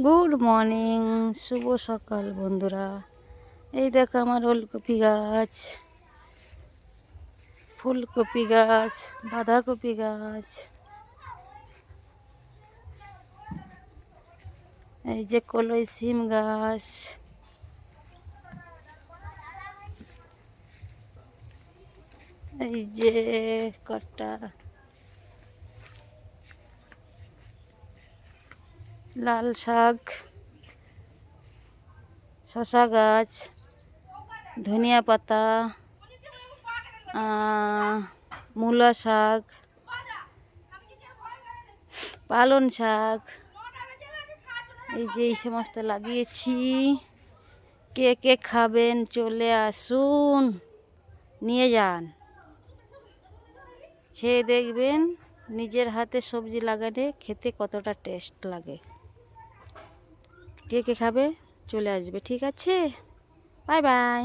Good morning, শুভ সকাল বন্ধুরা। এই দেখো আমার ওলকপি গাছ, ফুলকপি গাছ, বাঁধাকপি গাছ, এই যে কলই সিম গাছ, এই যে কটা লাল শাক, শশা গাছ, ধনিয়া পাতা, মূলা শাক, পালং শাক, এই যে এই সমস্ত লাগিয়েছি। কে কে খাবেন চলে আসুন, নিয়ে যান, খেয়ে দেখবেন নিজের হাতে সবজি লাগালে খেতে কতটা টেস্ট লাগে। কে কে খাবে চলে আসবে, ঠিক আছে? Bye bye.